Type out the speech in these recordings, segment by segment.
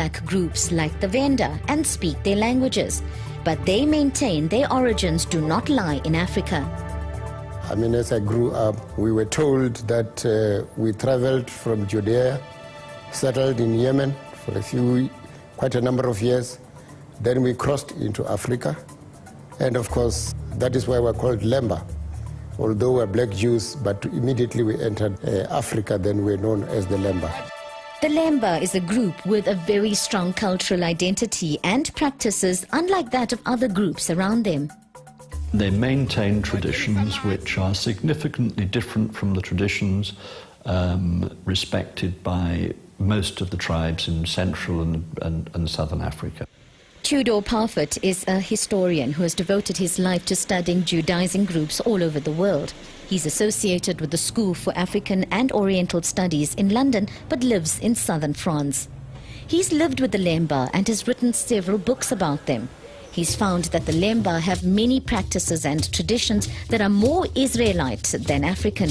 Black groups like the Venda and speak their languages, but they maintain their origins do not lie in Africa. I mean, as I grew up, we were told that we traveled from Judea, settled in Yemen for quite a number of years. Then we crossed into Africa. And of course, that is why we're called Lemba. Although we're black Jews, but immediately we entered Africa, then we're known as the Lemba. The Lemba is a group with a very strong cultural identity and practices unlike that of other groups around them. They maintain traditions which are significantly different from the traditions respected by most of the tribes in Central and Southern Africa. Tudor Parfitt is a historian who has devoted his life to studying Judaizing groups all over the world. He's associated with the School for African and Oriental Studies in London, but lives in southern France. He's lived with the Lemba and has written several books about them. He's found that the Lemba have many practices and traditions that are more Israelite than African.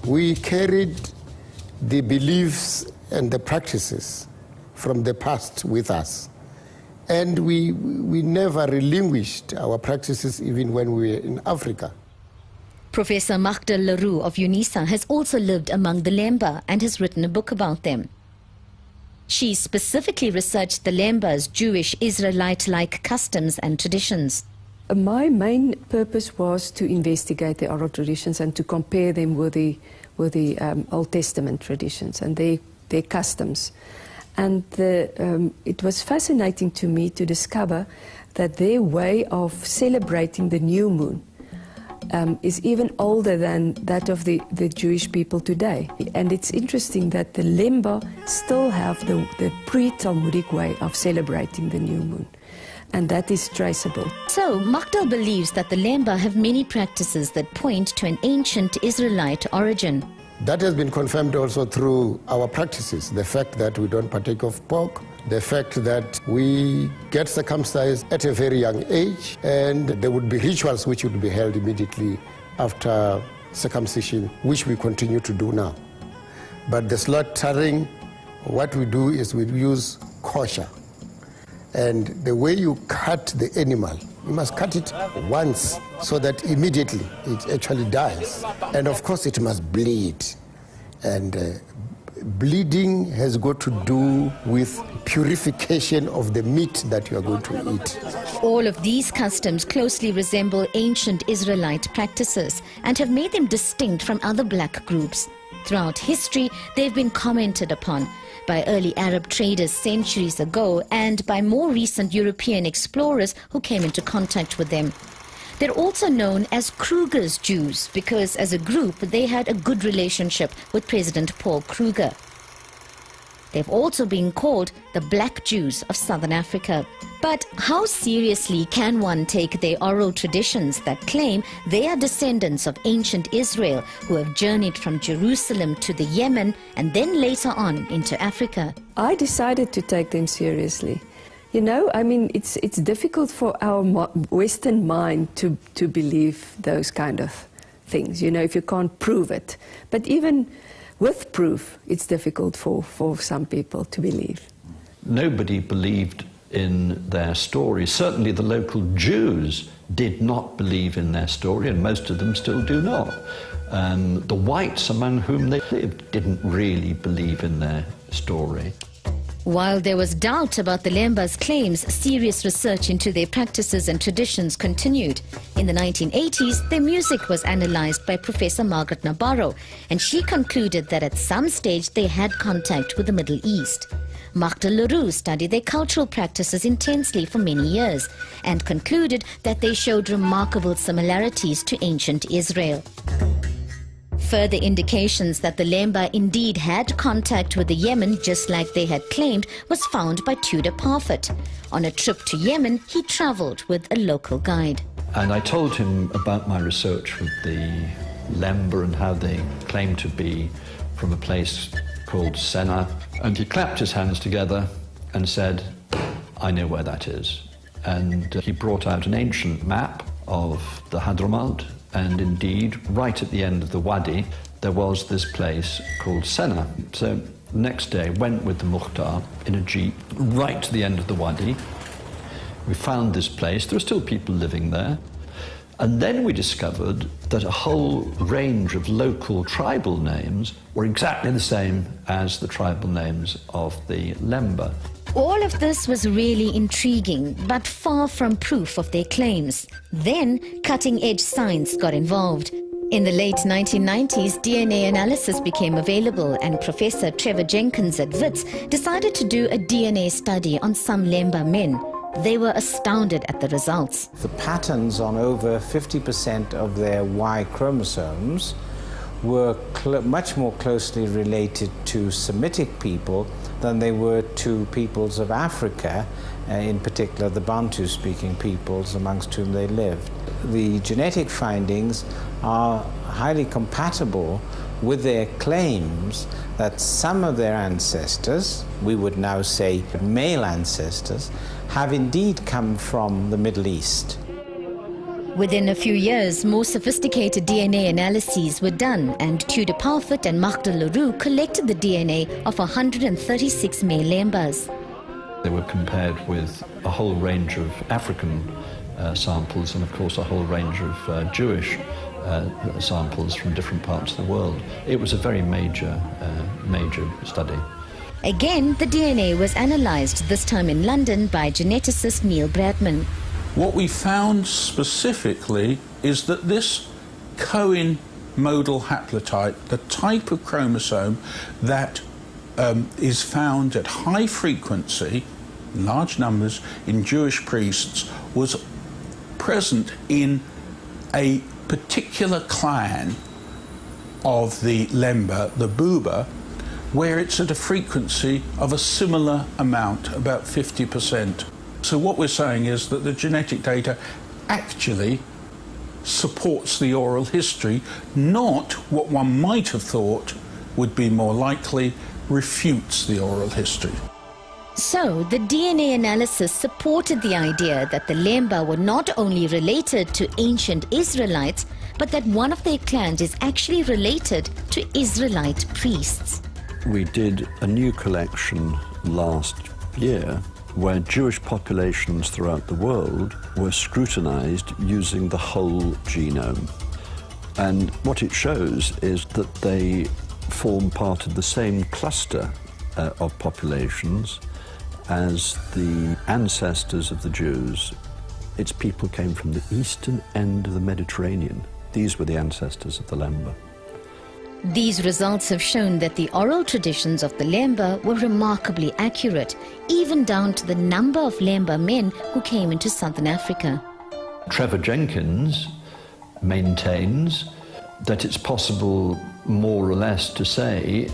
We carried the beliefs and the practices from the past with us. And we never relinquished our practices even when we were in Africa. Professor Magda Leroux of UNISA has also lived among the Lemba and has written a book about them. She specifically researched the Lemba's Jewish Israelite-like customs and traditions. My main purpose was to investigate the oral traditions and to compare them with the Old Testament traditions and their customs. And it was fascinating to me to discover that their way of celebrating the new moon is even older than that of the Jewish people today. And it's interesting that the Lemba still have the pre-Talmudic way of celebrating the new moon. And that is traceable. So, Magda believes that the Lemba have many practices that point to an ancient Israelite origin. That has been confirmed also through our practices. The fact that we don't partake of pork, the fact that we get circumcised at a very young age, and there would be rituals which would be held immediately after circumcision, which we continue to do now. But the slaughtering, what we do is we use kosher. And the way you cut the animal, you must cut it once so that immediately it actually dies. And of course it must bleed. And bleeding has got to do with purification of the meat that you are going to eat. All of these customs closely resemble ancient Israelite practices and have made them distinct from other black groups. Throughout history, they've been commented upon by early Arab traders centuries ago and by more recent European explorers who came into contact with them. They're also known as Kruger's Jews because as a group they had a good relationship with President Paul Kruger. They've also been called the Black Jews of Southern Africa. But how seriously can one take their oral traditions that claim they are descendants of ancient Israel who have journeyed from Jerusalem to the Yemen and then later on into Africa? I decided to take them seriously. You know, I mean, it's difficult for our Western mind to believe those kind of things, you know, if you can't prove it. But even with proof, it's difficult for some people to believe. Nobody believed in their story. Certainly the local Jews did not believe in their story, and most of them still do not. The whites among whom they lived didn't really believe in their story. While there was doubt about the Lemba's claims, serious research into their practices and traditions continued. In the 1980s, their music was analyzed by Professor Margaret Nabarro, and she concluded that at some stage they had contact with the Middle East. Magda Leroux studied their cultural practices intensely for many years and concluded that they showed remarkable similarities to ancient Israel. Further indications that the Lemba indeed had contact with the Yemen, just like they had claimed, was found by Tudor Parfitt. On a trip to Yemen, he traveled with a local guide. And I told him about my research with the Lemba and how they claim to be from a place called Senna. And he clapped his hands together and said, "I know where that is." And he brought out an ancient map of the Hadramaut. And indeed, right at the end of the Wadi, there was this place called Senna. So Next day, went with the Mukhtar in a jeep right to the end of the wadi. We found this place. There are still people living there. And then we discovered that a whole range of local tribal names were exactly the same as the tribal names of the Lemba. All of this was really intriguing, but far from proof of their claims. Then, cutting-edge science got involved. In the late 1990s, DNA analysis became available, and Professor Trevor Jenkins at Wits decided to do a DNA study on some Lemba men. They were astounded at the results. The patterns on over 50% of their Y chromosomes were much more closely related to Semitic people than they were to peoples of Africa, in particular the Bantu-speaking peoples amongst whom they lived. The genetic findings are highly compatible with their claims that some of their ancestors, we would now say male ancestors, have indeed come from the Middle East. Within a few years, more sophisticated DNA analyses were done, and Tudor Parfitt and Magda Leroux collected the DNA of 136 male Lembas. They were compared with a whole range of African samples and, of course, a whole range of Jewish samples from different parts of the world. It was a very major study. Again, the DNA was analysed, this time in London, by geneticist Neil Bradman. What we found specifically is that this Cohen modal haplotype, the type of chromosome that is found at high frequency, in large numbers, in Jewish priests, was present in a particular clan of the Lemba, the Buba, where it's at a frequency of a similar amount, about 50%. So what we're saying is that the genetic data actually supports the oral history, not what one might have thought would be more likely, refutes the oral history. So, the DNA analysis supported the idea that the Lemba were not only related to ancient Israelites, but that one of their clans is actually related to Israelite priests. We did a new collection last year where Jewish populations throughout the world were scrutinized using the whole genome. And what it shows is that they form part of the same cluster of populations as the ancestors of the Jews. Its people came from the eastern end of the Mediterranean. These were the ancestors of the Lemba. These results have shown that the oral traditions of the Lemba were remarkably accurate, even down to the number of Lemba men who came into southern Africa. Trevor Jenkins maintains that it's possible more or less to say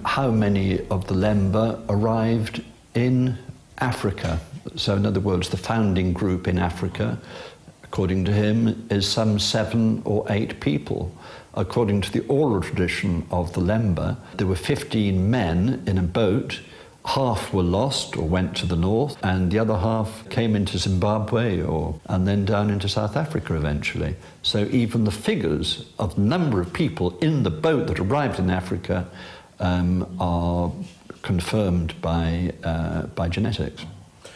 how many of the Lemba arrived in Africa. So in other words, the founding group in Africa, according to him, is some 7 or 8 people. According to the oral tradition of the Lemba, there were 15 men in a boat. Half were lost or went to the north, and the other half came into Zimbabwe and then down into South Africa eventually. So even the figures of the number of people in the boat that arrived in Africa are confirmed by genetics.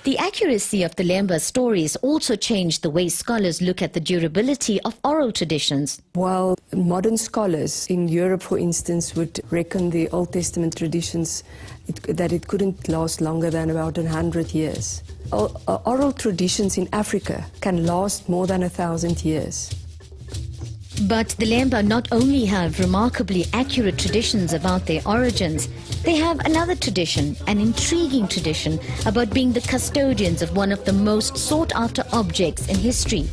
The accuracy of the Lemba stories also changed the way scholars look at the durability of oral traditions. While modern scholars in Europe, for instance, would reckon the Old Testament traditions that it couldn't last longer than about 100 years. Oral traditions in Africa can last more than 1,000 years. But the Lemba not only have remarkably accurate traditions about their origins, they have another tradition, an intriguing tradition, about being the custodians of one of the most sought-after objects in history,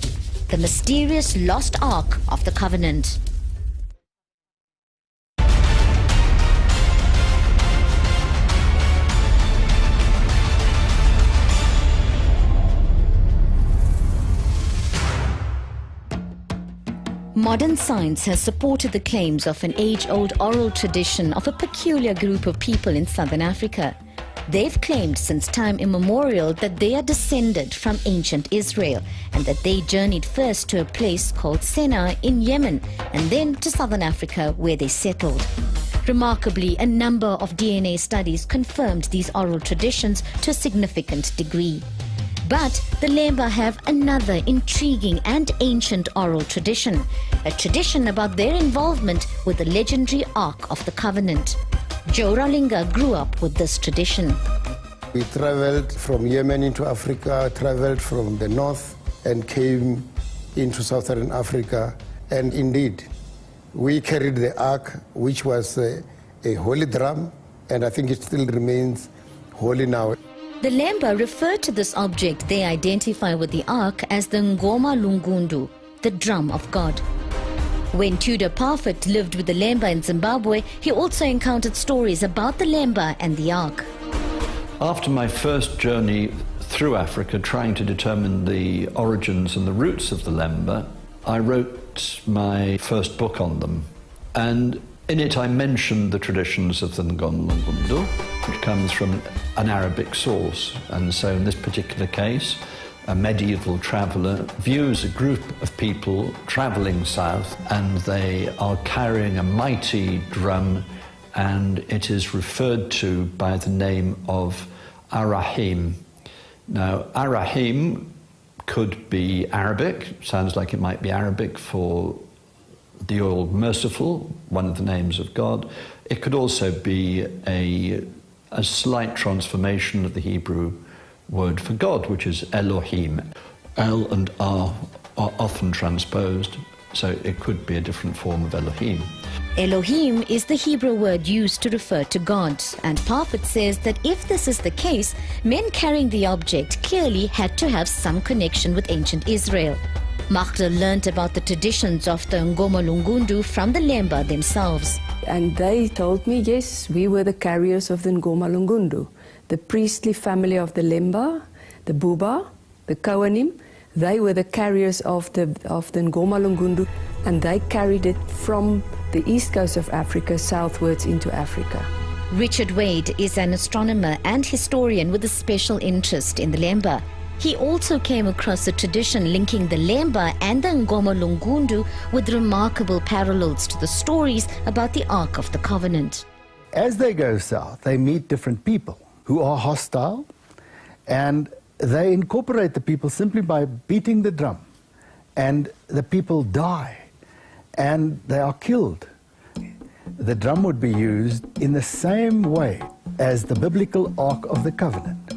the mysterious lost Ark of the Covenant. Modern science has supported the claims of an age-old oral tradition of a peculiar group of people in southern Africa. They've claimed since time immemorial that they are descended from ancient Israel and that they journeyed first to a place called Senna in Yemen and then to southern Africa where they settled. Remarkably, a number of DNA studies confirmed these oral traditions to a significant degree. But the Lemba have another intriguing and ancient oral tradition, a tradition about their involvement with the legendary Ark of the Covenant. Joe Ralinga grew up with this tradition. We traveled from Yemen into Africa, traveled from the north and came into southern Africa. And indeed, we carried the Ark, which was a holy drum, and I think it still remains holy now. The Lemba refer to this object they identify with the Ark as the Ngoma Lungundu, the drum of God. When Tudor Parfitt lived with the Lemba in Zimbabwe, he also encountered stories about the Lemba and the Ark. After my first journey through Africa, trying to determine the origins and the roots of the Lemba, I wrote my first book on them. And in it I mentioned the traditions of the Ngoma Lungundu, which comes from an Arabic source. And so in this particular case, a medieval traveller views a group of people travelling south, and they are carrying a mighty drum, and it is referred to by the name of Arahim. Now, Arahim could be Arabic, sounds like it might be Arabic for the All-Merciful, one of the names of God. It could also be a slight transformation of the Hebrew word for God, which is Elohim. L and R are often transposed, so it could be a different form of Elohim. Elohim is the Hebrew word used to refer to God, and Parfitt says that if this is the case, men carrying the object clearly had to have some connection with ancient Israel. Magda learnt about the traditions of the Ngoma Lungundu from the Lemba themselves. And they told me, yes, we were the carriers of the Ngoma Lungundu. The priestly family of the Lemba, the Buba, the Kohanim, they were the carriers of the Ngoma Lungundu, and they carried it from the east coast of Africa southwards into Africa. Richard Wade is an astronomer and historian with a special interest in the Lemba. He also came across a tradition linking the Lemba and the Ngoma Lungundu with remarkable parallels to the stories about the Ark of the Covenant. As they go south, they meet different people who are hostile, and they incorporate the people simply by beating the drum, and the people die and they are killed. The drum would be used in the same way as the biblical Ark of the Covenant.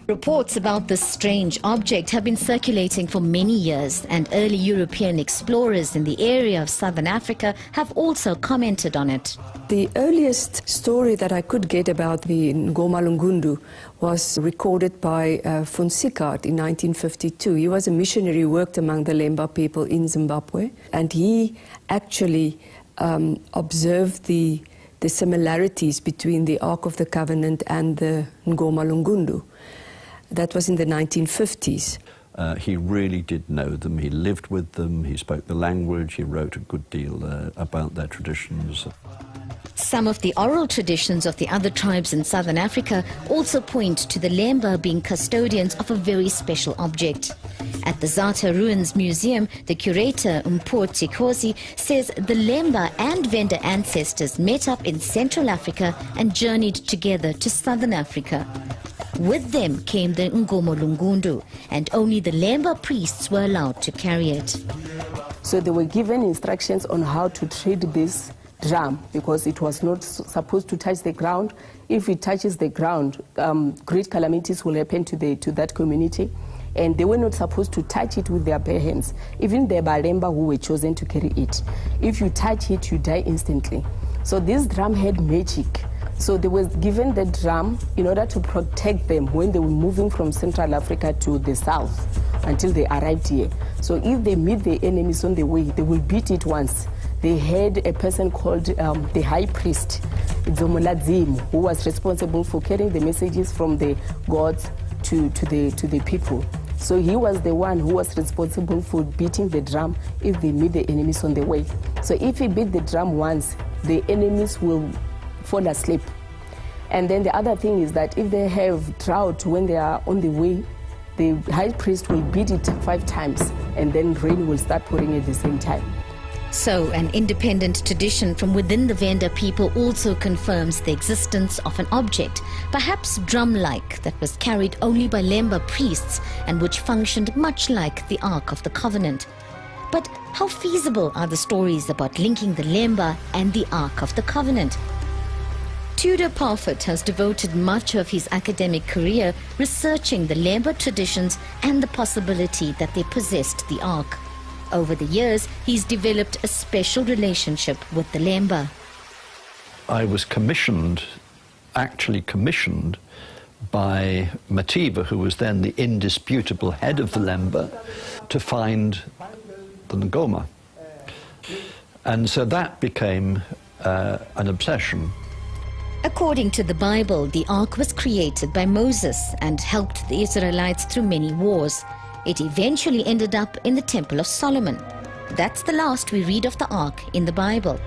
Reports about this strange object have been circulating for many years, and early European explorers in the area of southern Africa have also commented on it. The earliest story that I could get about the Ngoma Lungundu was recorded by von Sickert in 1952. He was a missionary who worked among the Lemba people in Zimbabwe, and he actually observed the similarities between the Ark of the Covenant and the Ngoma Lungundu. That was in the 1950s. He really did know them, he lived with them, he spoke the language, he wrote a good deal about their traditions. Some of the oral traditions of the other tribes in southern Africa also point to the Lemba being custodians of a very special object. At the Zata Ruins Museum, the curator Mpho Tikosi says the Lemba and Venda ancestors met up in Central Africa and journeyed together to southern Africa. With them came the Ngoma Lungundu, and only the Lemba priests were allowed to carry it. So they were given instructions on how to treat this drum, because it was not supposed to touch the ground. If it touches the ground, great calamities will happen to that community, and they were not supposed to touch it with their bare hands. Even the Balemba who were chosen to carry it, if you touch it, you die instantly. So this drum had magic. So they were given the drum in order to protect them when they were moving from Central Africa to the south until they arrived here. So if they meet the enemies on the way, they will beat it once. They had a person called the high priest, Zomoladzim, who was responsible for carrying the messages from the gods to the people. So he was the one who was responsible for beating the drum if they meet the enemies on the way. So if he beat the drum once, the enemies will fall asleep. And then the other thing is that if they have drought when they are on the way, the high priest will beat it 5 times, and then rain will start pouring at the same time. So, an independent tradition from within the Venda people also confirms the existence of an object, perhaps drum-like, that was carried only by Lemba priests and which functioned much like the Ark of the Covenant. But how feasible are the stories about linking the Lemba and the Ark of the Covenant? Tudor Parfitt has devoted much of his academic career researching the Lemba traditions and the possibility that they possessed the Ark. Over the years, he's developed a special relationship with the Lemba. I was actually commissioned by Mativa, who was then the indisputable head of the Lemba, to find the Ngoma. And so that became an obsession. According to the Bible, the Ark was created by Moses and helped the Israelites through many wars. It eventually ended up in the Temple of Solomon. That's the last we read of the Ark in the Bible.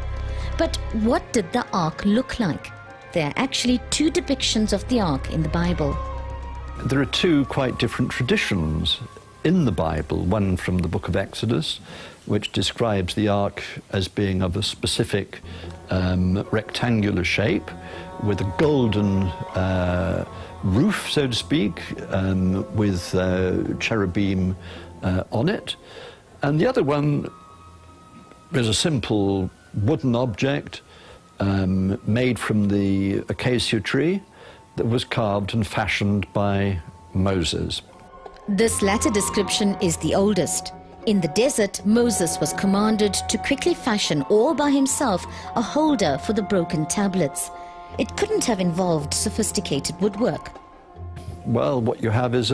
But what did the Ark look like? There are actually two depictions of the Ark in the Bible. There are two quite different traditions in the Bible, one from the book of Exodus, which describes the Ark as being of a specific rectangular shape with a golden roof, so to speak, with cherubim on it. And the other one is a simple wooden object made from the acacia tree that was carved and fashioned by Moses. This latter description is the oldest. In the desert, Moses was commanded to quickly fashion all by himself a holder for the broken tablets. It couldn't have involved sophisticated woodwork. Well, what you have is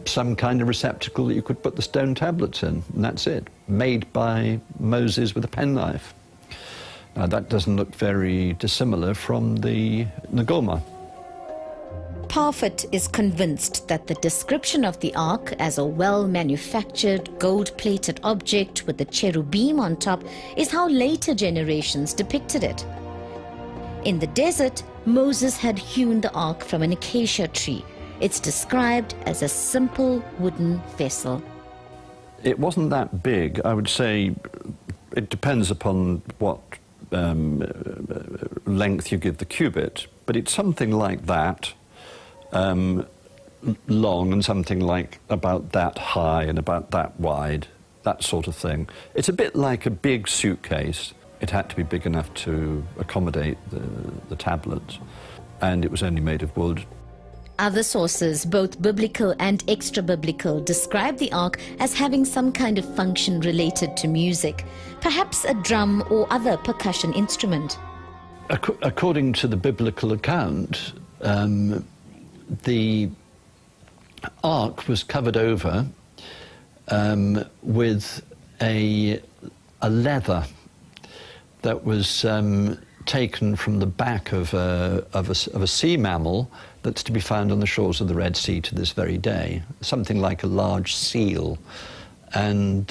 some kind of receptacle that you could put the stone tablets in, and that's it, made by Moses with a penknife. Now, that doesn't look very dissimilar from the Ngoma. Parfitt is convinced that the description of the Ark as a well-manufactured, gold-plated object with the cherubim on top is how later generations depicted it. In the desert, Moses had hewn the Ark from an acacia tree. It's described as a simple wooden vessel. It wasn't that big. I would say it depends upon what length you give the cubit, but it's something like that. Long and something like about that high and about that wide, that sort of thing. It's a bit like a big suitcase. It had to be big enough to accommodate the tablets, and it was only made of wood. Other sources, both biblical and extra-biblical, describe the Ark as having some kind of function related to music, perhaps a drum or other percussion instrument. According to the biblical account, the Ark was covered over with a leather that was taken from the back of a sea mammal that's to be found on the shores of the Red Sea to this very day, something like a large seal. And,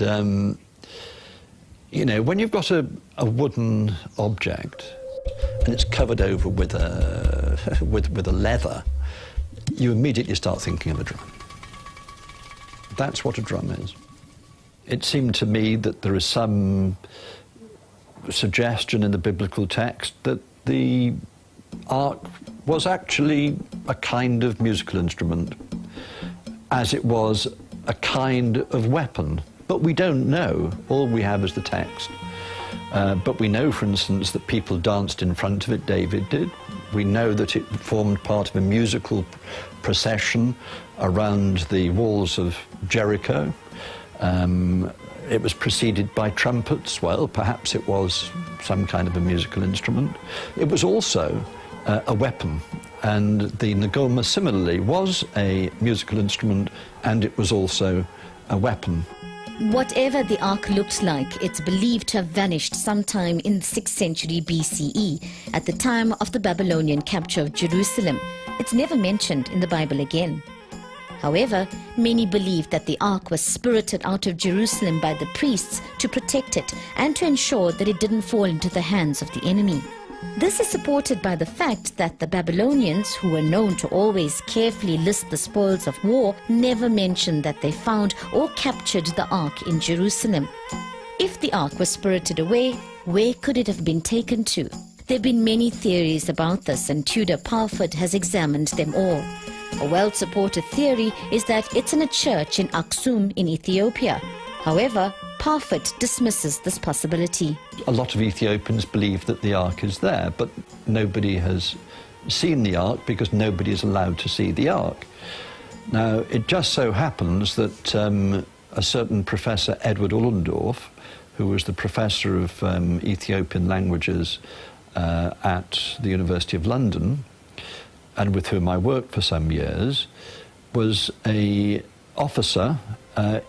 you know, when you've got a wooden object and it's covered over with a leather, you immediately start thinking of a drum. That's what a drum is. It seemed to me that there is some suggestion in the biblical text that the Ark was actually a kind of musical instrument, as it was a kind of weapon. But we don't know. All we have is the text. But we know, for instance, that people danced in front of it. David did. We know that it formed part of a musical procession around the walls of Jericho. It was preceded by trumpets. Well, perhaps it was some kind of a musical instrument. It was also a weapon, and the Ngoma similarly was a musical instrument, and it was also a weapon. Whatever the Ark looked like, it's believed to have vanished sometime in the 6th century BCE, at the time of the Babylonian capture of Jerusalem. It's never mentioned in the Bible again. However, many believe that the Ark was spirited out of Jerusalem by the priests to protect it and to ensure that it didn't fall into the hands of the enemy. This is supported by the fact that the Babylonians, who were known to always carefully list the spoils of war, never mentioned that they found or captured the Ark in Jerusalem. If the ark was spirited away, where could it have been taken to? There have been many theories about this, and Tudor Parfitt has examined them all. A well-supported theory is that it's in a church in Aksum in Ethiopia. However, Parfitt dismisses this possibility. A lot of Ethiopians believe that the ark is there, but nobody has seen the ark because nobody is allowed to see the ark. Now, it just so happens that a certain Professor Edward Ullendorf, who was the professor of Ethiopian languages at the University of London, and with whom I worked for some years, was an officer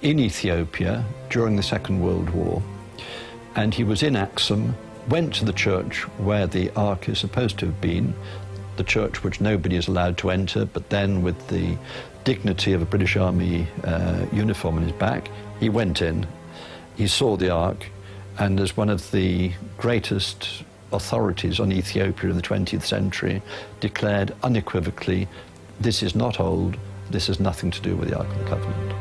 in Ethiopia during the Second World War. And he was in Aksum, went to the church where the ark is supposed to have been, the church which nobody is allowed to enter, but then with the dignity of a British Army uniform on his back, he went in, he saw the ark, and as one of the greatest authorities on Ethiopia in the 20th century, declared unequivocally, this is not old, this has nothing to do with the Ark of the Covenant.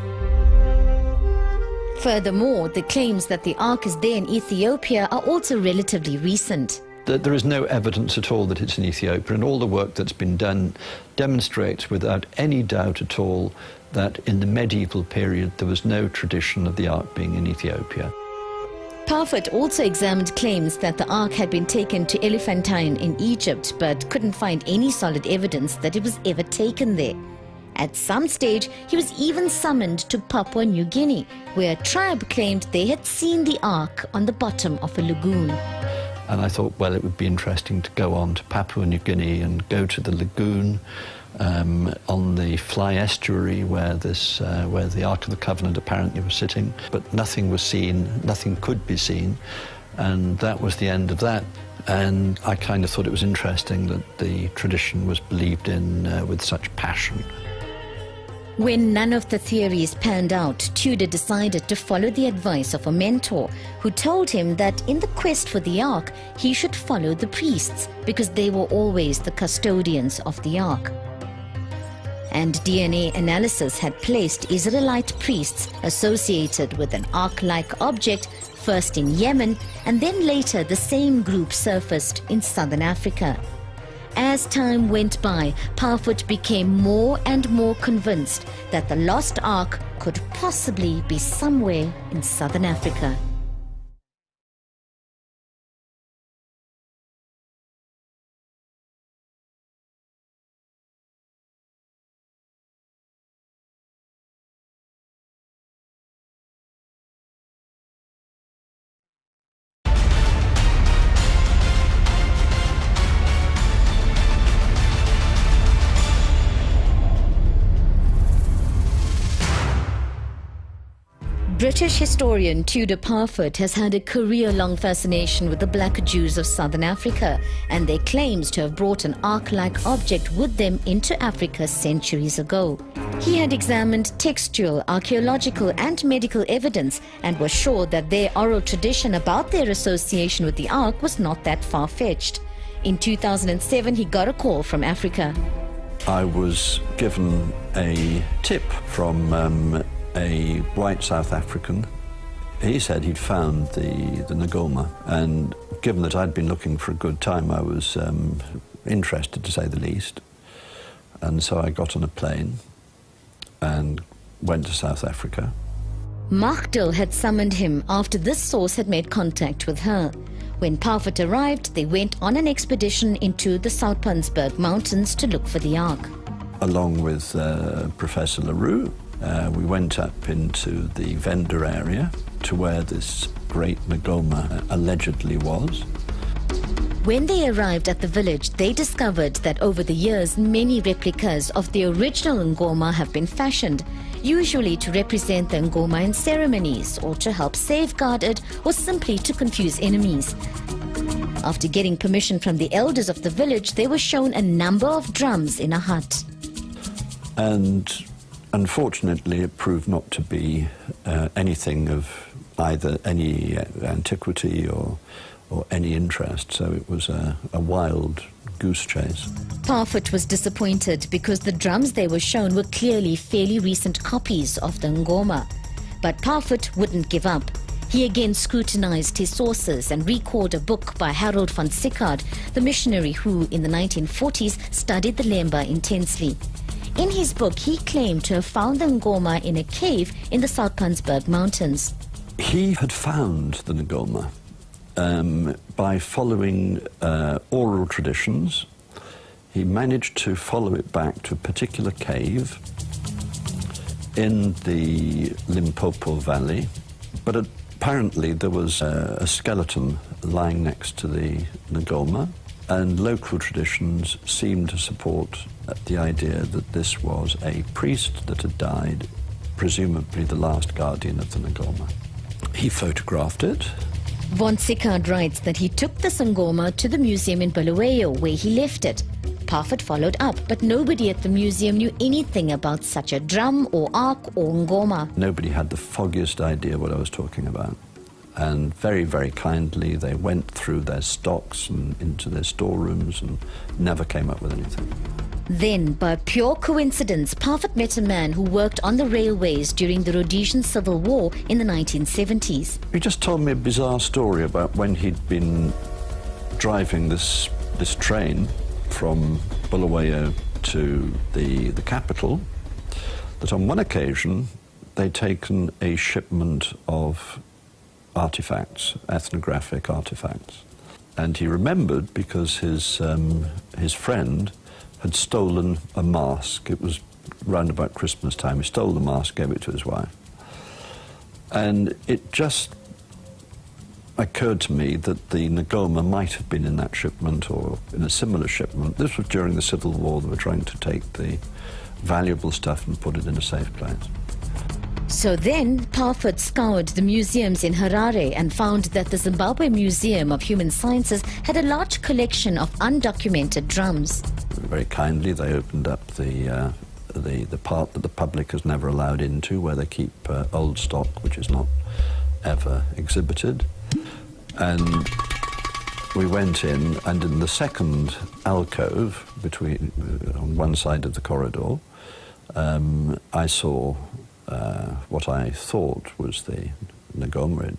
Furthermore, the claims that the ark is there in Ethiopia are also relatively recent. There is no evidence at all that it's in Ethiopia, and all the work that's been done demonstrates without any doubt at all that in the medieval period there was no tradition of the ark being in Ethiopia. Parfitt also examined claims that the ark had been taken to Elephantine in Egypt, but couldn't find any solid evidence that it was ever taken there. At some stage, he was even summoned to Papua New Guinea, where a tribe claimed they had seen the ark on the bottom of a lagoon. And I thought, well, it would be interesting to go on to Papua New Guinea and go to the lagoon on the Fly Estuary where the Ark of the Covenant apparently was sitting, but nothing was seen, nothing could be seen, and that was the end of that. And I kind of thought it was interesting that the tradition was believed in with such passion. When none of the theories panned out, Tudor decided to follow the advice of a mentor who told him that in the quest for the ark, he should follow the priests because they were always the custodians of the ark. And DNA analysis had placed Israelite priests associated with an ark-like object, first in Yemen, and then later the same group surfaced in southern Africa. As time went by, Parfitt became more and more convinced that the lost ark could possibly be somewhere in southern Africa. British historian Tudor Parfitt has had a career-long fascination with the black Jews of southern Africa and their claims to have brought an ark-like object with them into Africa centuries ago. He had examined textual, archaeological and medical evidence and was sure that their oral tradition about their association with the ark was not that far-fetched. In 2007, he got a call from Africa. I was given a tip from a white South African. He said he'd found the Ngoma, and given that I'd been looking for a good time, I was interested, to say the least. And so I got on a plane and went to South Africa. Magdal had summoned him after this source had made contact with her. When Parfitt arrived, they went on an expedition into the Soutpansberg Mountains to look for the ark. Along with Professor LaRue, we went up into the Venda area to where this great Ngoma allegedly was. When they arrived at the village, they discovered that over the years, many replicas of the original Ngoma have been fashioned, usually to represent the Ngoma in ceremonies, or to help safeguard it, or simply to confuse enemies. After getting permission from the elders of the village, they were shown a number of drums in a hut. And unfortunately, it proved not to be anything of either any antiquity or any interest, so it was a wild goose chase. Parfitt was disappointed because the drums they were shown were clearly fairly recent copies of the Ngoma. But Parfitt wouldn't give up. He again scrutinized his sources and recalled a book by Harold van Sickard, the missionary who, in the 1940s, studied the Lemba intensely. In his book, he claimed to have found the Ngoma in a cave in the Soutpansberg Mountains. He had found the Ngoma by following oral traditions. He managed to follow it back to a particular cave in the Limpopo Valley, but apparently there was a skeleton lying next to the Ngoma, and local traditions seemed to support the idea that this was a priest that had died, presumably the last guardian of the Ngoma. He photographed it. Von Sickard writes that he took the Ngoma to the museum in Bulawayo, where he left it. Parfit followed up, but nobody at the museum knew anything about such a drum or ark or Ngoma. Nobody had the foggiest idea what I was talking about. And very, very kindly, they went through their stocks and into their storerooms and never came up with anything. Then, by pure coincidence, Parfit met a man who worked on the railways during the Rhodesian Civil War in the 1970s. He just told me a bizarre story about when he'd been driving this train from Bulawayo to the capital, that on one occasion they'd taken a shipment of artifacts, ethnographic artifacts. And he remembered because his friend had stolen a mask. It was round about Christmas time. He stole the mask, gave it to his wife. And it just occurred to me that the Ngoma might have been in that shipment or in a similar shipment. This was during the Civil War. They were trying to take the valuable stuff and put it in a safe place. So then, Parfit scoured the museums in Harare and found that the Zimbabwe Museum of Human Sciences had a large collection of undocumented drums. Very kindly, they opened up the part that the public is never allowed into, where they keep old stock, which is not ever exhibited. And we went in, and in the second alcove, between on one side of the corridor, I saw what I thought was the Ngoma. It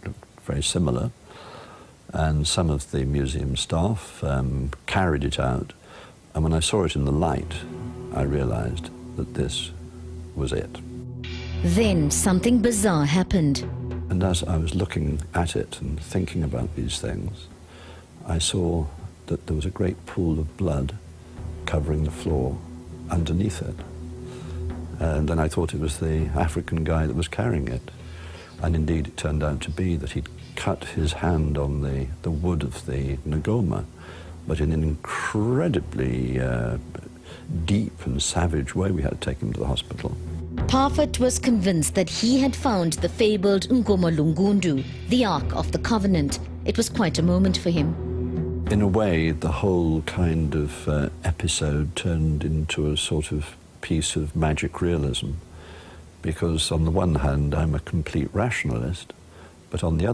looked very similar, and some of the museum staff carried it out, and when I saw it in the light, I realized that this was it. Then something bizarre happened. And as I was looking at it and thinking about these things, I saw that there was a great pool of blood covering the floor underneath it. And then I thought it was the African guy that was carrying it. And indeed it turned out to be that he'd cut his hand on the wood of the Ngoma, but in an incredibly deep and savage way. We had to take him to the hospital. Parfit was convinced that he had found the fabled Ngoma Lungundu, the Ark of the Covenant. It was quite a moment for him. In a way, the whole kind of episode turned into a sort of piece of magic realism, because on the one hand, I'm a complete rationalist, but on the other